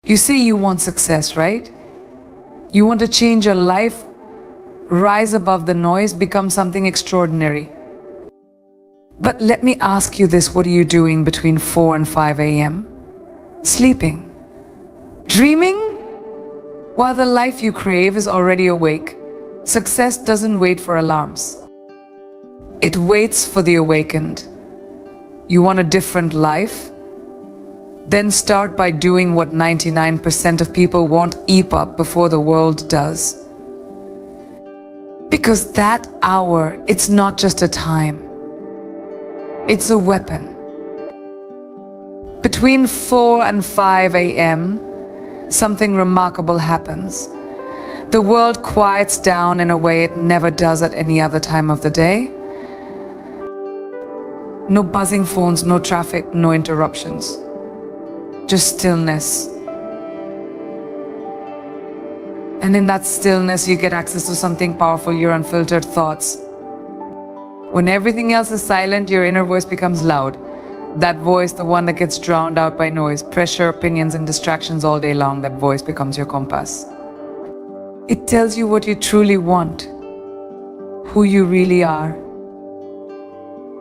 You say you want success, right? You want to change your life, rise above the noise, become something extraordinary. But let me ask you this, what are you doing between 4 and 5 a.m.? Sleeping? Dreaming? While the life you crave is already awake, success doesn't wait for alarms. It waits for the awakened. You want a different life? Then start by doing what 99% of people won't eat up before the world does. Because that hour, it's not just a time. It's a weapon. Between 4 and 5 a.m., something remarkable happens. The world quiets down in a way it never does at any other time of the day. No buzzing phones, no traffic, no interruptions. Just stillness. And in that stillness, you get access to something powerful, your unfiltered thoughts. When everything else is silent, your inner voice becomes loud. That voice, the one that gets drowned out by noise, pressure, opinions, and distractions all day long, that voice becomes your compass. It tells you what you truly want, who you really are,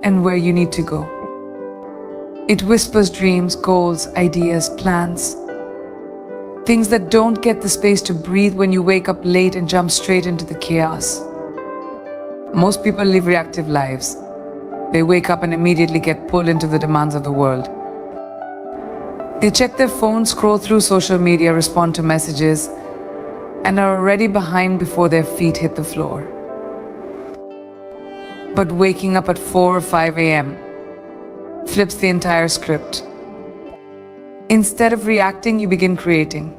and where you need to go. It whispers dreams, goals, ideas, plans. Things that don't get the space to breathe when you wake up late and jump straight into the chaos. Most people live reactive lives. They wake up and immediately get pulled into the demands of the world. They check their phones, scroll through social media, respond to messages, and are already behind before their feet hit the floor. But waking up at 4 or 5 a.m. flips the entire script. Instead of reacting, you begin creating.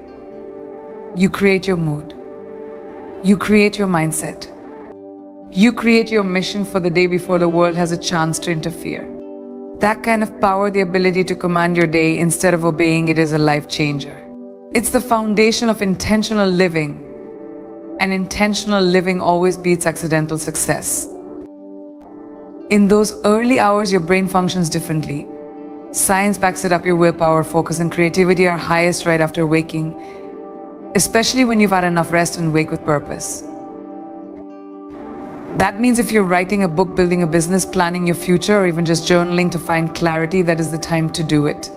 You create your mood. You create your mindset. You create your mission for the day before the world has a chance to interfere. That kind of power, the ability to command your day instead of obeying it, is a life changer. It's the foundation of intentional living. And intentional living always beats accidental success. In those early hours, your brain functions differently. Science backs it up. Your willpower, focus, and creativity are highest right after waking, especially when you've had enough rest and wake with purpose. That means if you're writing a book, building a business, planning your future, or even just journaling to find clarity, that is the time to do it.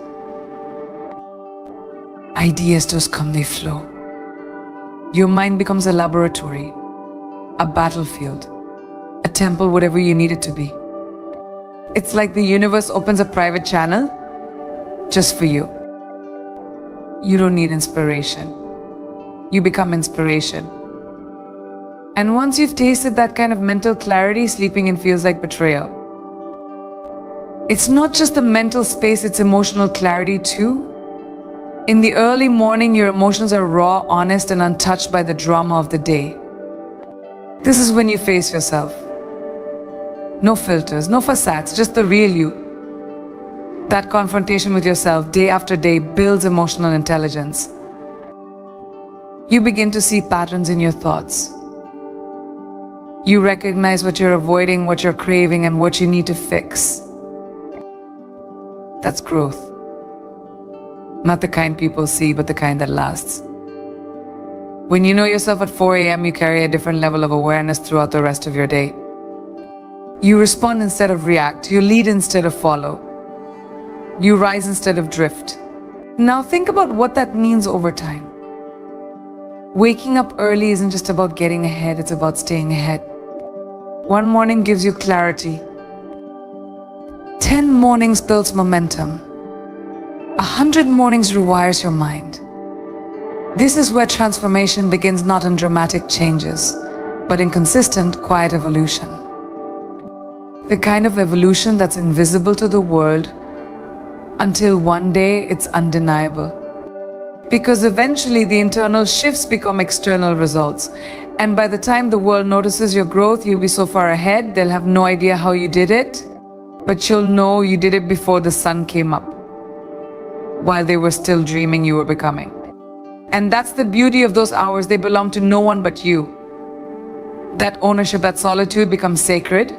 Ideas just come, they flow. Your mind becomes a laboratory, a battlefield, a temple, whatever you need it to be. It's like the universe opens a private channel just for you. You don't need inspiration. You become inspiration. And once you've tasted that kind of mental clarity, sleeping in feels like betrayal. It's not just the mental space, it's emotional clarity too. In the early morning, your emotions are raw, honest, and untouched by the drama of the day. This is when you face yourself. No filters, no facades, just the real you. That confrontation with yourself day after day builds emotional intelligence. You begin to see patterns in your thoughts. You recognize what you're avoiding, what you're craving, and what you need to fix. That's growth. Not the kind people see, but the kind that lasts. When you know yourself at 4 a.m., you carry a different level of awareness throughout the rest of your day. You respond instead of react. You lead instead of follow. You rise instead of drift. Now think about what that means over time. Waking up early isn't just about getting ahead, it's about staying ahead. One morning gives you clarity. 10 mornings builds momentum. 100 mornings rewires your mind. This is where transformation begins, not in dramatic changes, but in consistent, quiet evolution. The kind of evolution that's invisible to the world until one day it's undeniable. Because eventually the internal shifts become external results. And by the time the world notices your growth, you'll be so far ahead, they'll have no idea how you did it, but you'll know you did it before the sun came up, while they were still dreaming you were becoming. And that's the beauty of those hours. They belong to no one but you. That ownership, that solitude becomes sacred.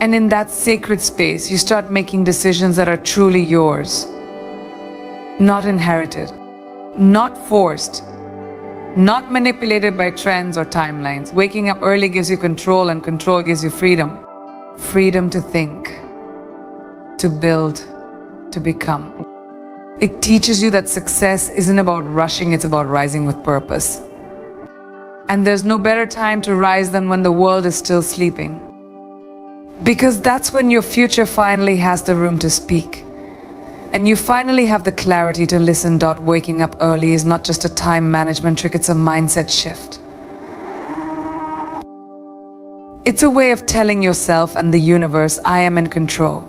And in that sacred space, you start making decisions that are truly yours, not inherited. not forced, not manipulated by trends or timelines. Waking up early gives you control, and control gives you freedom. Freedom to think, to build, to become. It teaches you that success isn't about rushing, it's about rising with purpose. And there's no better time to rise than when the world is still sleeping. Because that's when your future finally has the room to speak. And you finally have the clarity to listen. Waking up early is not just a time management trick, it's a mindset shift. It's a way of telling yourself and the universe, I am in control.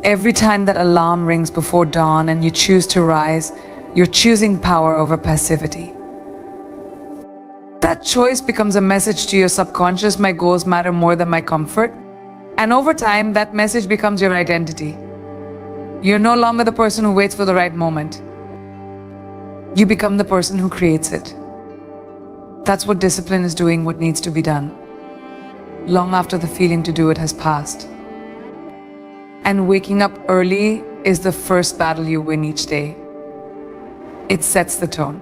Every time that alarm rings before dawn and you choose to rise, you're choosing power over passivity. That choice becomes a message to your subconscious, my goals matter more than my comfort. And over time, that message becomes your identity. You're no longer the person who waits for the right moment. You become the person who creates it. That's what discipline is, doing what needs to be done, long after the feeling to do it has passed. And waking up early is the first battle you win each day. It sets the tone.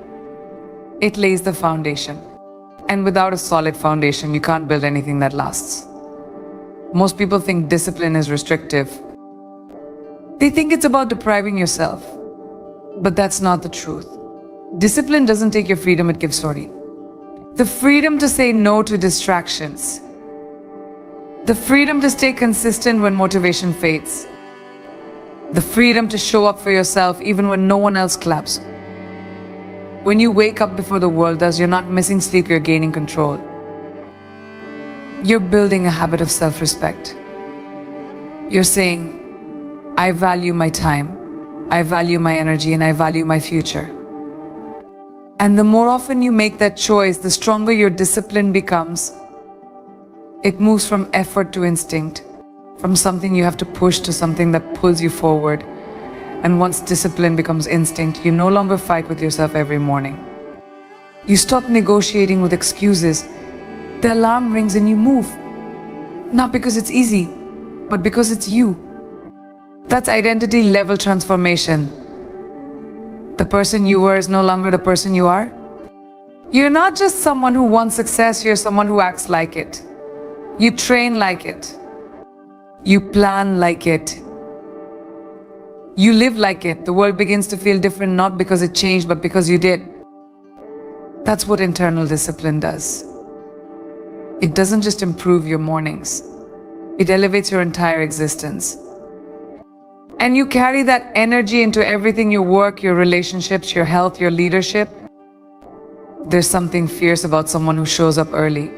It lays the foundation. And without a solid foundation, you can't build anything that lasts. Most people think discipline is restrictive. They think it's about depriving yourself. But that's not the truth. Discipline doesn't take your freedom, it gives the freedom to say no to distractions. The freedom to stay consistent when motivation fades. The freedom to show up for yourself even when no one else claps. When you wake up before the world does, you're not missing sleep, you're gaining control. You're building a habit of self-respect. You're saying, I value my time, I value my energy, and I value my future. And the more often you make that choice, the stronger your discipline becomes. It moves from effort to instinct, from something you have to push to something that pulls you forward. And once discipline becomes instinct, you no longer fight with yourself every morning. You stop negotiating with excuses. The alarm rings and you move. Not because it's easy, but because it's you. That's identity level transformation. The person you were is no longer the person you are. You're not just someone who wants success, you're someone who acts like it. You train like it. You plan like it. You live like it. The world begins to feel different, not because it changed, but because you did. That's what internal discipline does. It doesn't just improve your mornings. It elevates your entire existence. And you carry that energy into everything, your work, your relationships, your health, your leadership. There's something fierce about someone who shows up early,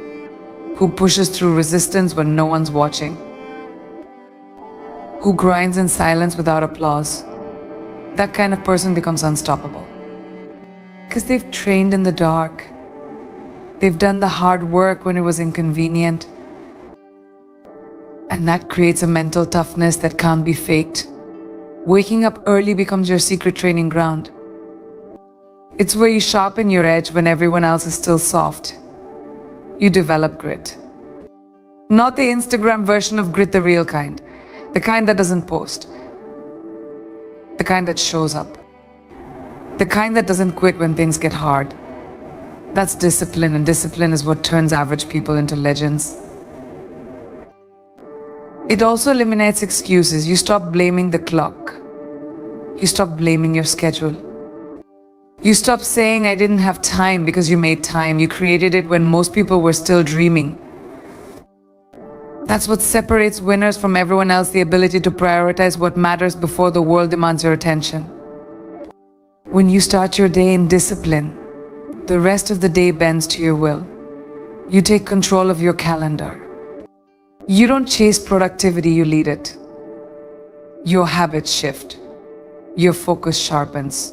who pushes through resistance when no one's watching, who grinds in silence without applause. That kind of person becomes unstoppable. Because they've trained in the dark. They've done the hard work when it was inconvenient. And that creates a mental toughness that can't be faked. Waking up early becomes your secret training ground. It's where you sharpen your edge when everyone else is still soft. You develop grit. Not the Instagram version of grit, the real kind. The kind that doesn't post. The kind that shows up. The kind that doesn't quit when things get hard. That's discipline, and discipline is what turns average people into legends. It also eliminates excuses. You stop blaming the clock. You stop blaming your schedule. You stop saying, I didn't have time, because you made time. You created it when most people were still dreaming. That's what separates winners from everyone else, the ability to prioritize what matters before the world demands your attention. When you start your day in discipline, the rest of the day bends to your will. You take control of your calendar. You don't chase productivity, you lead it. Your habits shift. Your focus sharpens.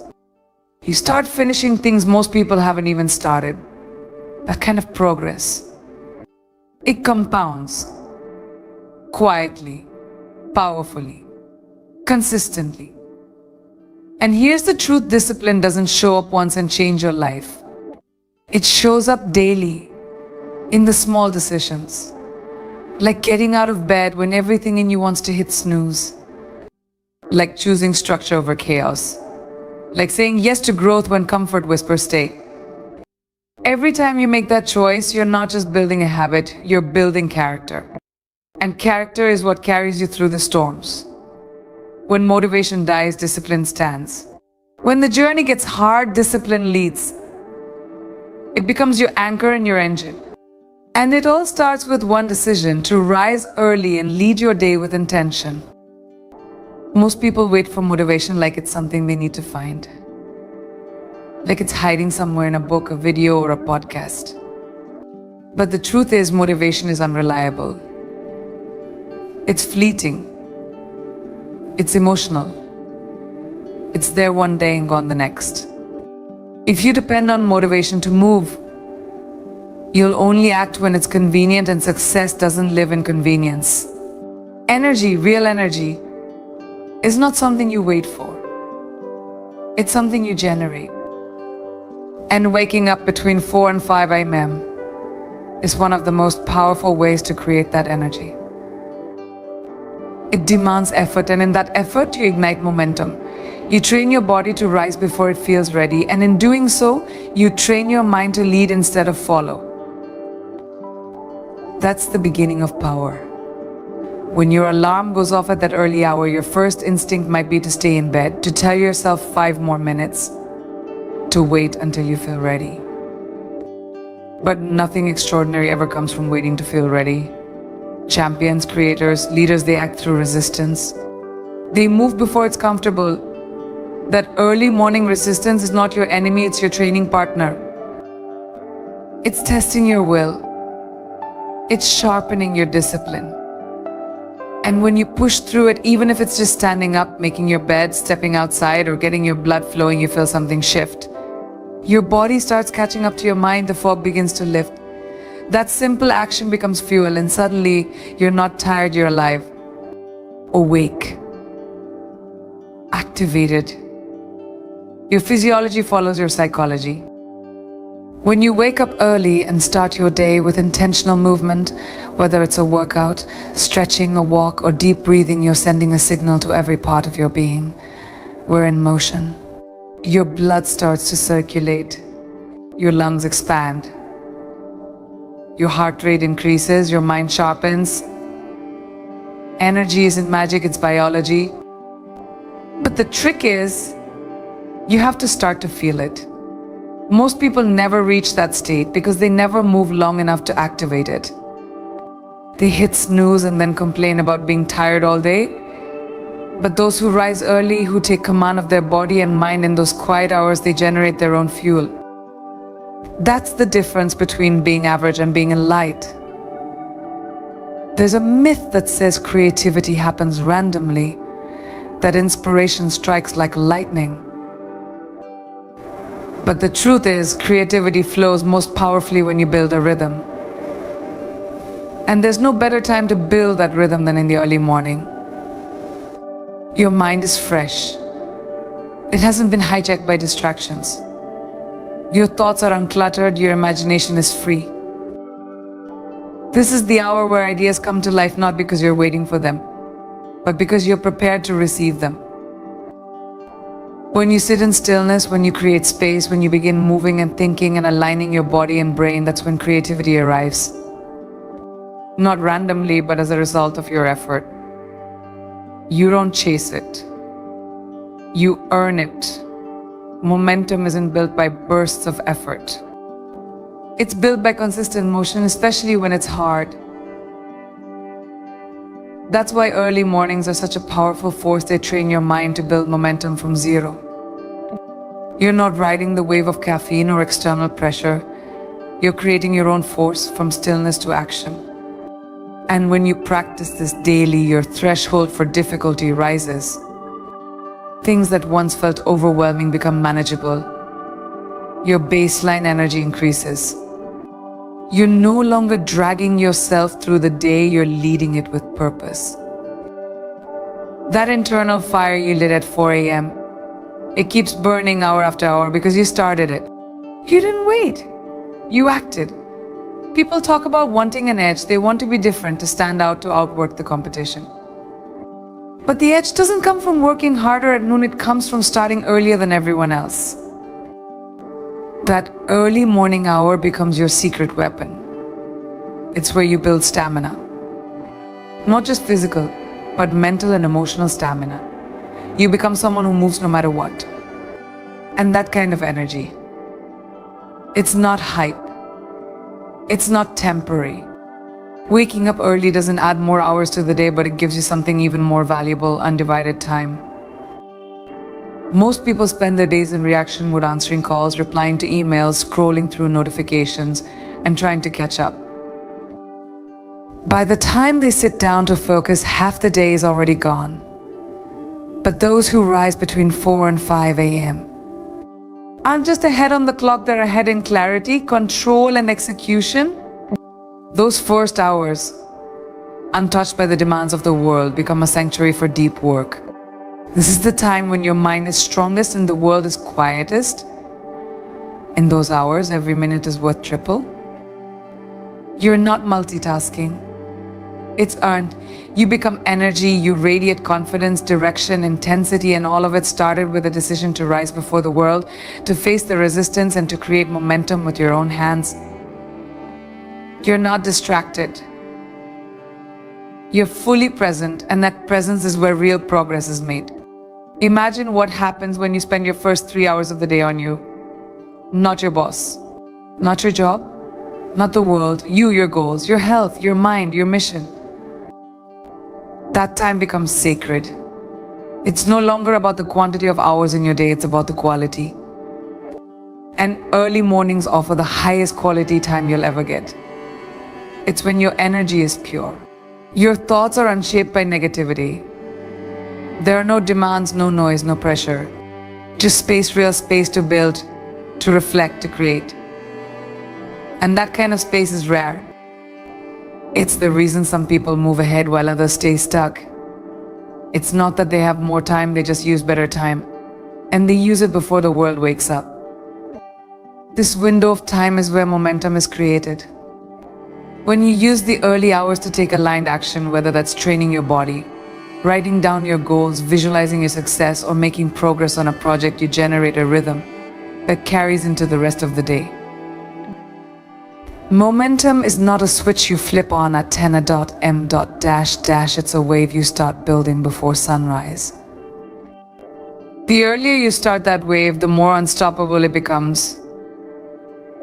You start finishing things most people haven't even started. That kind of progress. It compounds. Quietly, powerfully, consistently. And here's the truth, discipline doesn't show up once and change your life. It shows up daily, in the small decisions. Like getting out of bed when everything in you wants to hit snooze. Like choosing structure over chaos. like saying yes to growth when comfort whispers stay. Every time you make that choice, you're not just building a habit, you're building character. And character is what carries you through the storms. When motivation dies, discipline stands. When the journey gets hard, discipline leads. It becomes your anchor and your engine. And it all starts with one decision: to rise early and lead your day with intention. Most people wait for motivation like it's something they need to find. Like it's hiding somewhere in a book, a video, or a podcast. But the truth is, motivation is unreliable. It's fleeting. It's emotional. It's there one day and gone the next. If you depend on motivation to move, you'll only act when it's convenient, and success doesn't live in convenience. Energy, real energy, is not something you wait for. It's something you generate. And waking up between 4 and 5 a.m. is one of the most powerful ways to create that energy. It demands effort, and in that effort, you ignite momentum. You train your body to rise before it feels ready, and in doing so, you train your mind to lead instead of follow. That's the beginning of power. When your alarm goes off at that early hour, your first instinct might be to stay in bed, to tell yourself 5 more minutes, to wait until you feel ready. But nothing extraordinary ever comes from waiting to feel ready. Champions, creators, leaders, they act through resistance. They move before it's comfortable. That early morning resistance is not your enemy, it's your training partner. It's testing your will. It's sharpening your discipline. And when you push through it, even if it's just standing up, making your bed, stepping outside, or getting your blood flowing, you feel something shift. Your body starts catching up to your mind, the fog begins to lift. That simple action becomes fuel, and suddenly you're not tired, you're alive. Awake. Activated. Your physiology follows your psychology. When you wake up early and start your day with intentional movement, whether it's a workout, stretching, a walk, or deep breathing, you're sending a signal to every part of your being. We're in motion. Your blood starts to circulate. Your lungs expand. Your heart rate increases, your mind sharpens. Energy isn't magic, it's biology. But the trick is, you have to start to feel it. Most people never reach that state because they never move long enough to activate it. They hit snooze and then complain about being tired all day. But those who rise early, who take command of their body and mind in those quiet hours, they generate their own fuel. That's the difference between being average and being in light. There's a myth that says creativity happens randomly, that inspiration strikes like lightning. But the truth is, creativity flows most powerfully when you build a rhythm. And there's no better time to build that rhythm than in the early morning. Your mind is fresh. It hasn't been hijacked by distractions. Your thoughts are uncluttered, your imagination is free. This is the hour where ideas come to life, not because you're waiting for them, but because you're prepared to receive them. When you sit in stillness, when you create space, when you begin moving and thinking and aligning your body and brain, that's when creativity arrives. Not randomly, but as a result of your effort. You don't chase it. You earn it. Momentum isn't built by bursts of effort. It's built by consistent motion, especially when it's hard. That's why early mornings are such a powerful force. They train your mind to build momentum from zero. You're not riding the wave of caffeine or external pressure. You're creating your own force from stillness to action. And when you practice this daily, your threshold for difficulty rises. Things that once felt overwhelming become manageable. Your baseline energy increases. You're no longer dragging yourself through the day, you're leading it with purpose. That internal fire you lit at 4 a.m., it keeps burning hour after hour because you started it. You didn't wait. You acted. People talk about wanting an edge. They want to be different, to stand out, to outwork the competition. But the edge doesn't come from working harder at noon, it comes from starting earlier than everyone else. That early morning hour becomes your secret weapon. It's where you build stamina. Not just physical, but mental and emotional stamina. You become someone who moves no matter what. And that kind of energy, it's not hype. It's not temporary. Waking up early doesn't add more hours to the day, but it gives you something even more valuable: undivided time. Most people spend their days in reaction mode, answering calls, replying to emails, scrolling through notifications, and trying to catch up. By the time they sit down to focus, half the day is already gone. But those who rise between 4 and 5 a.m. aren't just ahead on the clock, they're ahead in clarity, control, and execution. Those first hours, untouched by the demands of the world, become a sanctuary for deep work. This is the time when your mind is strongest and the world is quietest. In those hours, every minute is worth triple. You're not multitasking. It's earned. You become energy, you radiate confidence, direction, intensity, and all of it started with a decision to rise before the world, to face the resistance, and to create momentum with your own hands. You're not distracted. You're fully present, and that presence is where real progress is made. Imagine what happens when you spend your first 3 hours of the day on you. Not your boss, not your job, not the world, you, your goals, your health, your mind, your mission. That time becomes sacred. It's no longer about the quantity of hours in your day, it's about the quality. And early mornings offer the highest quality time you'll ever get. It's when your energy is pure. Your thoughts are unshaped by negativity. There are no demands, no noise, no pressure. Just space, real space to build, to reflect, to create. And that kind of space is rare. It's the reason some people move ahead while others stay stuck. It's not that they have more time, they just use better time. And they use it before the world wakes up. This window of time is where momentum is created. When you use the early hours to take aligned action, whether that's training your body, writing down your goals, visualizing your success, or making progress on a project, you generate a rhythm that carries into the rest of the day. Momentum is not a switch you flip on at 10 dash. It's a wave you start building before sunrise. The earlier you start that wave, the more unstoppable it becomes.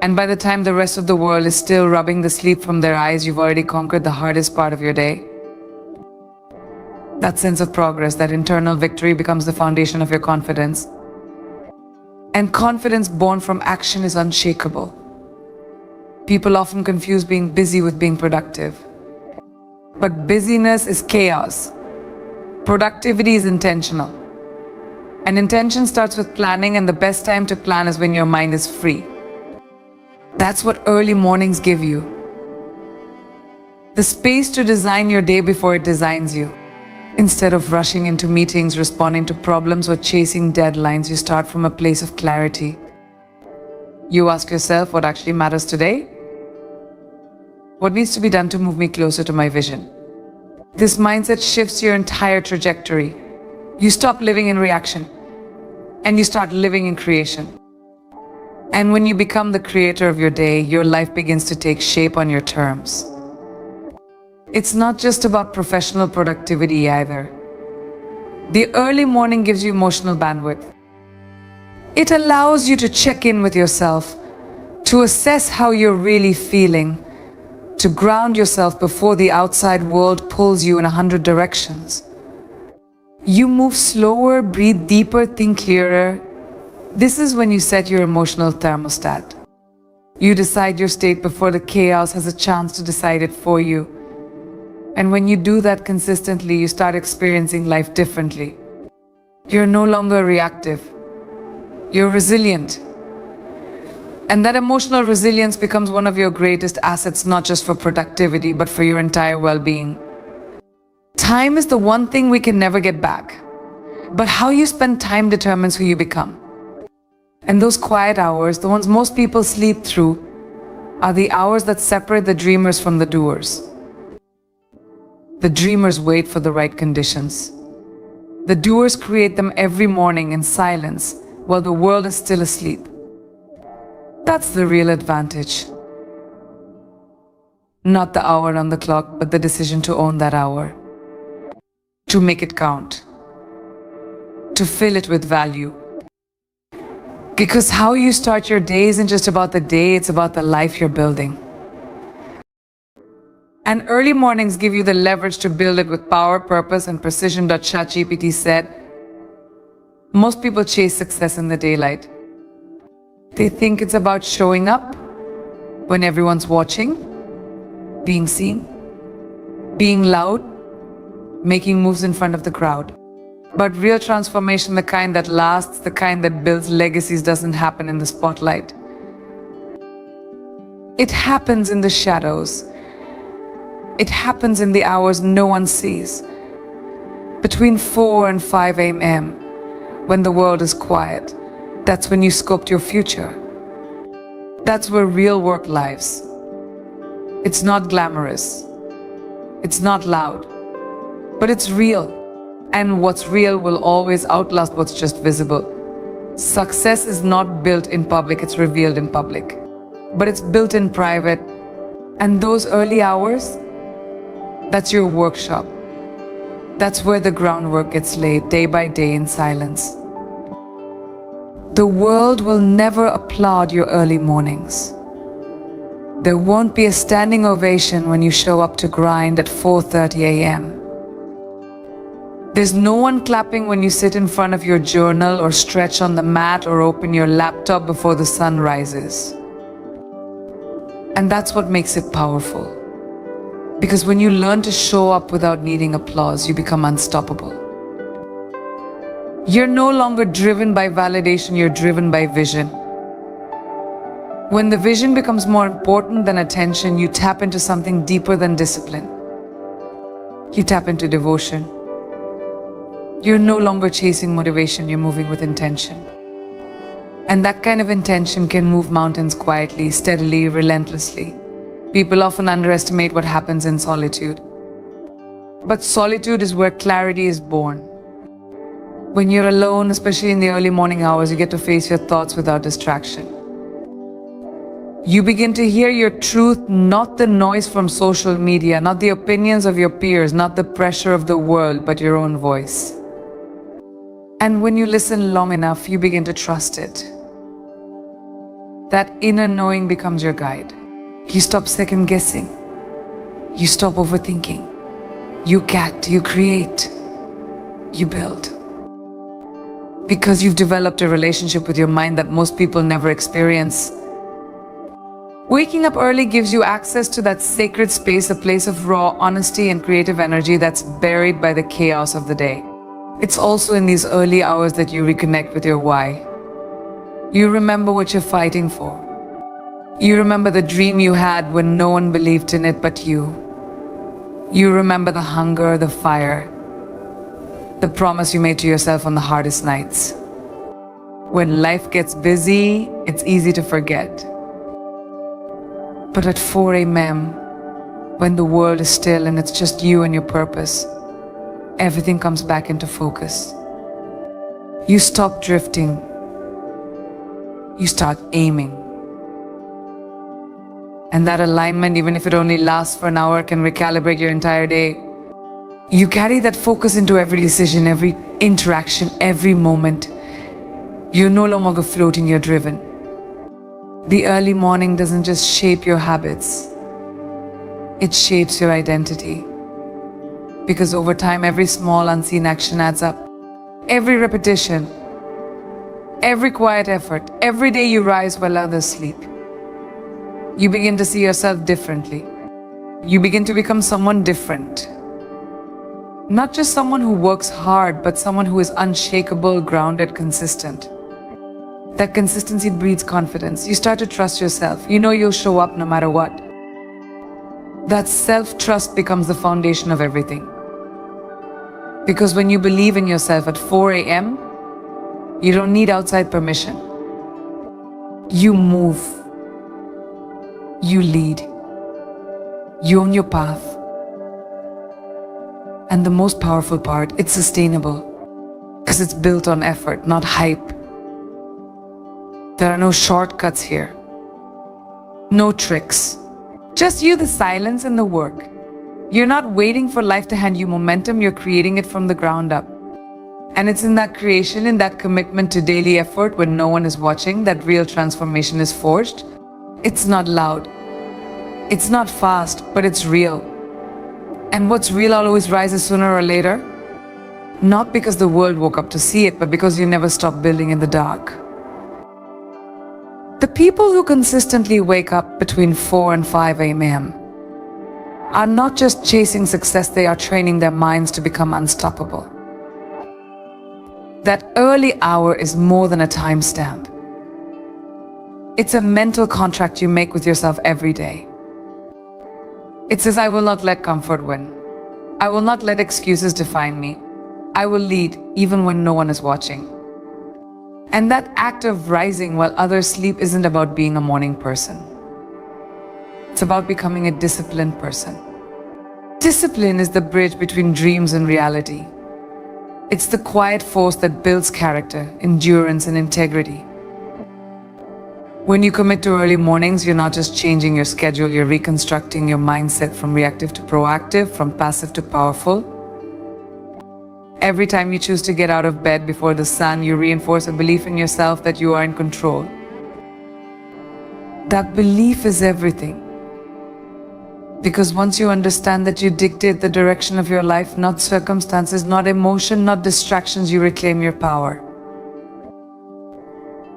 And by the time the rest of the world is still rubbing the sleep from their eyes, you've already conquered the hardest part of your day. That sense of progress, that internal victory, becomes the foundation of your confidence. And confidence born from action is unshakable. People often confuse being busy with being productive. But busyness is chaos. Productivity is intentional. And intention starts with planning, and the best time to plan is when your mind is free. That's what early mornings give you. The space to design your day before it designs you. Instead of rushing into meetings, responding to problems, or chasing deadlines, you start from a place of clarity. You ask yourself, what actually matters today? What needs to be done to move me closer to my vision? This mindset shifts your entire trajectory. You stop living in reaction, and you start living in creation. And when you become the creator of your day, your life begins to take shape on your terms. It's not just about professional productivity either. The early morning gives you emotional bandwidth. It allows you to check in with yourself, to assess how you're really feeling, to ground yourself before the outside world pulls you in 100 directions. You move slower, breathe deeper, think clearer. This is when you set your emotional thermostat. You decide your state before the chaos has a chance to decide it for you. And when you do that consistently, you start experiencing life differently. You're no longer reactive. You're resilient. And that emotional resilience becomes one of your greatest assets, not just for productivity, but for your entire well-being. Time is the one thing we can never get back. But how you spend time determines who you become. And those quiet hours, the ones most people sleep through, are the hours that separate the dreamers from the doers. The dreamers wait for the right conditions. The doers create them every morning in silence while the world is still asleep. That's the real advantage. Not the hour on the clock, but the decision to own that hour. To make it count. To fill it with value. Because how you start your day isn't just about the day, it's about the life you're building. And early mornings give you the leverage to build it with power, purpose, and precision. ChatGPT said, most people chase success in the daylight. They think it's about showing up when everyone's watching, being seen, being loud, making moves in front of the crowd. But real transformation, the kind that lasts, the kind that builds legacies, doesn't happen in the spotlight. It happens in the shadows. It happens in the hours no one sees. Between 4 and 5 a.m., when the world is quiet, that's when you sculpt your future. That's where real work lives. It's not glamorous. It's not loud. But it's real. And what's real will always outlast what's just visible. Success is not built in public, it's revealed in public. But it's built in private. And those early hours, that's your workshop. That's where the groundwork gets laid day by day in silence. The world will never applaud your early mornings. There won't be a standing ovation when you show up to grind at 4:30 a.m. There's no one clapping when you sit in front of your journal or stretch on the mat or open your laptop before the sun rises. And that's what makes it powerful. Because when you learn to show up without needing applause, you become unstoppable. You're no longer driven by validation, you're driven by vision. When the vision becomes more important than attention, you tap into something deeper than discipline. You tap into devotion. You're no longer chasing motivation, you're moving with intention. And that kind of intention can move mountains quietly, steadily, relentlessly. People often underestimate what happens in solitude. But solitude is where clarity is born. When you're alone, especially in the early morning hours, you get to face your thoughts without distraction. You begin to hear your truth, not the noise from social media, not the opinions of your peers, not the pressure of the world, but your own voice. And when you listen long enough, you begin to trust it. That inner knowing becomes your guide. You stop second guessing. You stop overthinking. You get, you create, you build. Because you've developed a relationship with your mind that most people never experience. Waking up early gives you access to that sacred space, a place of raw honesty and creative energy that's buried by the chaos of the day. It's also in these early hours that you reconnect with your why. You remember what you're fighting for. You remember the dream you had when no one believed in it but you. You remember the hunger, the fire, the promise you made to yourself on the hardest nights. When life gets busy, it's easy to forget. But at 4 a.m., when the world is still and it's just you and your purpose, everything comes back into focus. You stop drifting. You start aiming. And that alignment, even if it only lasts for an hour, can recalibrate your entire day. You carry that focus into every decision, every interaction, every moment. You're no longer floating, you're driven. The early morning doesn't just shape your habits. It shapes your identity. Because over time, every small unseen action adds up. Every repetition, every quiet effort, every day you rise while others sleep. You begin to see yourself differently. You begin to become someone different. Not just someone who works hard, but someone who is unshakable, grounded, consistent. That consistency breeds confidence. You start to trust yourself. You know you'll show up no matter what. That self-trust becomes the foundation of everything. Because when you believe in yourself at 4 a.m., you don't need outside permission. You move. You lead. You own your path. And the most powerful part, it's sustainable. because it's built on effort, not hype. There are no shortcuts here, no tricks. Just you, the silence, and the work. You're not waiting for life to hand you momentum, you're creating it from the ground up. And it's in that creation, in that commitment to daily effort when no one is watching, that real transformation is forged. It's not loud. It's not fast, but it's real. And what's real always rises sooner or later. Not because the world woke up to see it, but because you never stop building in the dark. The people who consistently wake up between 4 and 5 a.m. are not just chasing success, they are training their minds to become unstoppable. That early hour is more than a timestamp. It's a mental contract you make with yourself every day. It says, I will not let comfort win. I will not let excuses define me. I will lead even when no one is watching. And that act of rising while others sleep isn't about being a morning person. It's about becoming a disciplined person. Discipline is the bridge between dreams and reality. It's the quiet force that builds character, endurance, and integrity. When you commit to early mornings, you're not just changing your schedule, you're reconstructing your mindset from reactive to proactive, from passive to powerful. Every time you choose to get out of bed before the sun, you reinforce a belief in yourself that you are in control. That belief is everything. Because once you understand that you dictate the direction of your life, not circumstances, not emotion, not distractions, you reclaim your power.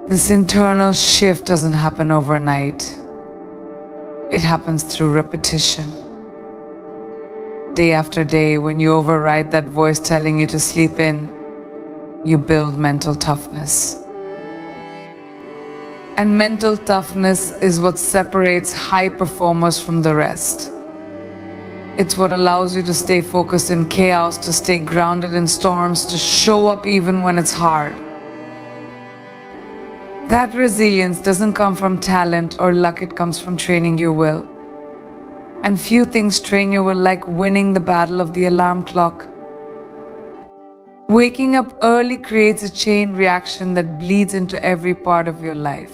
This internal shift doesn't happen overnight. It happens through repetition. Day after day, when you override that voice telling you to sleep in, you build mental toughness. And mental toughness is what separates high performers from the rest. It's what allows you to stay focused in chaos, to stay grounded in storms, to show up even when it's hard. That resilience doesn't come from talent or luck, it comes from training your will. And few things train your will like winning the battle of the alarm clock. Waking up early creates a chain reaction that bleeds into every part of your life.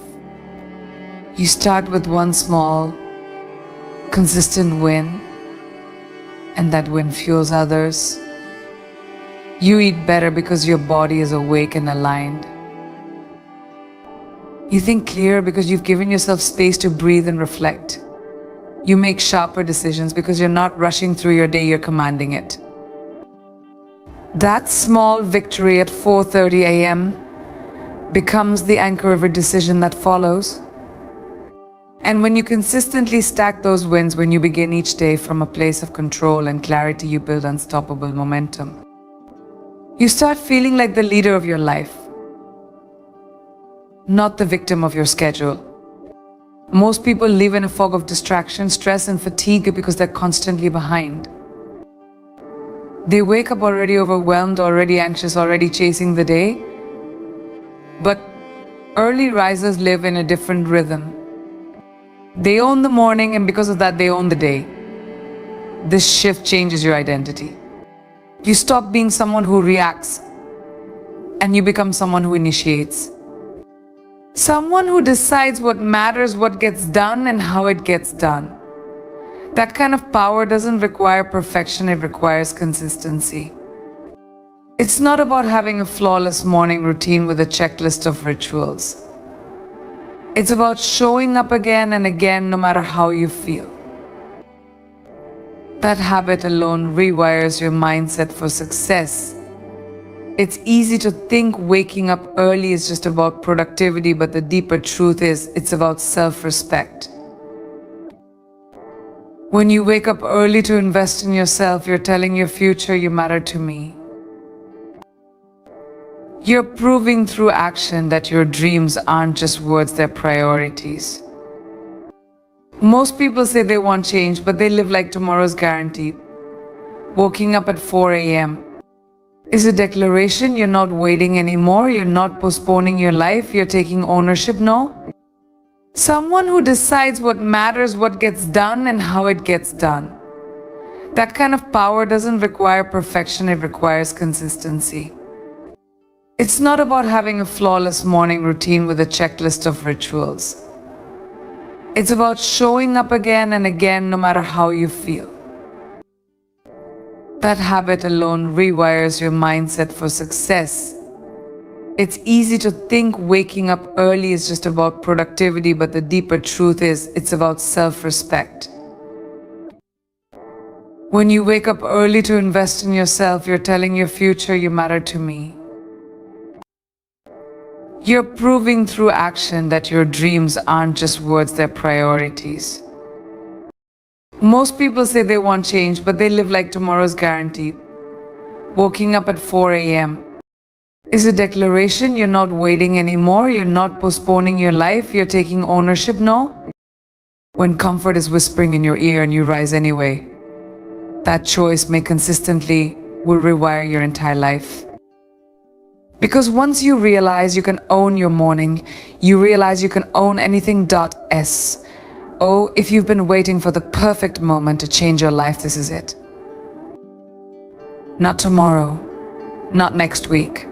You start with one small, consistent win, and that win fuels others. You eat better because your body is awake and aligned. You think clearer because you've given yourself space to breathe and reflect. You make sharper decisions because you're not rushing through your day, you're commanding it. That small victory at 4:30 a.m. becomes the anchor of a decision that follows. And when you consistently stack those wins, when you begin each day from a place of control and clarity, you build unstoppable momentum. You start feeling like the leader of your life, not the victim of your schedule. Most people live in a fog of distraction, stress, and fatigue because they're constantly behind. They wake up already overwhelmed, already anxious, already chasing the day. But early risers live in a different rhythm. They own the morning, and because of that, they own the day. This shift changes your identity. You stop being someone who reacts, and you become someone who initiates. Someone who decides what matters, what gets done, and how it gets done. That kind of power doesn't require perfection, it requires consistency. It's not about having a flawless morning routine with a checklist of rituals. It's about showing up again and again, no matter how you feel. That habit alone rewires your mindset for success. It's easy to think waking up early is just about productivity, but the deeper truth is it's about self-respect. When you wake up early to invest in yourself, you're telling your future, you matter to me. You're proving through action that your dreams aren't just words, they're priorities. Most people say they want change, but they live like tomorrow's guaranteed. Waking up at 4 a.m. is a declaration. You're not waiting anymore. You're not postponing your life. You're taking ownership. No. Someone who decides what matters, what gets done, and how it gets done. That kind of power doesn't require perfection, it requires consistency. It's not about having a flawless morning routine with a checklist of rituals. It's about showing up again and again no matter how you feel. That habit alone rewires your mindset for success. It's easy to think waking up early is just about productivity, but the deeper truth is it's about self-respect. When you wake up early to invest in yourself, you're telling your future, you matter to me. You're proving through action that your dreams aren't just words, they're priorities. Most people say they want change, but they live like tomorrow's guaranteed. Waking up at 4 a.m. is a declaration. You're not waiting anymore. You're not postponing your life. You're taking ownership. No. When comfort is whispering in your ear and you rise anyway, that choice made consistently will rewire your entire life. Because once you realize you can own your morning, you realize you can own anything. Oh, if you've been waiting for the perfect moment to change your life, this is it. Not tomorrow, not next week.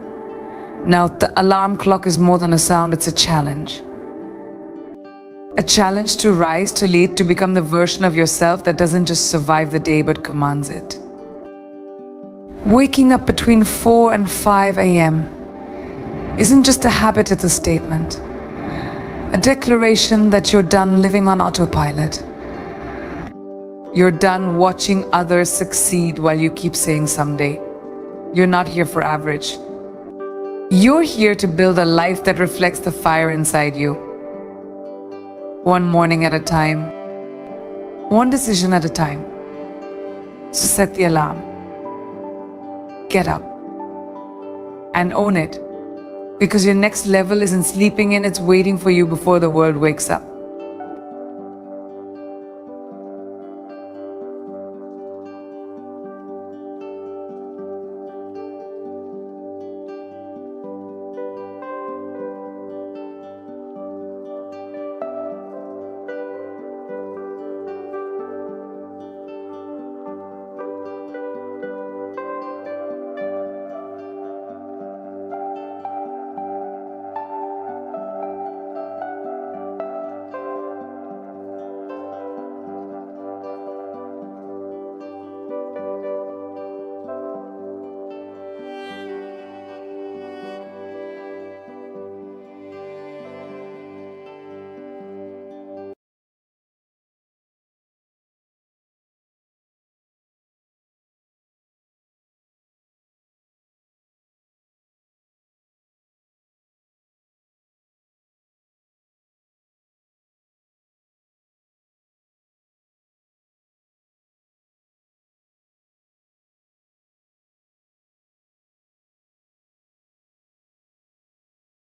Now, the alarm clock is more than a sound, it's a challenge. A challenge to rise, to lead, to become the version of yourself that doesn't just survive the day but commands it. Waking up between 4 and 5 a.m. isn't just a habit, it's a statement. A declaration that you're done living on autopilot. You're done watching others succeed while you keep saying someday. You're not here for average. You're here to build a life that reflects the fire inside you. One morning at a time. One decision at a time. So set the alarm. Get up. And own it. Because your next level isn't sleeping in, it's waiting for you before the world wakes up.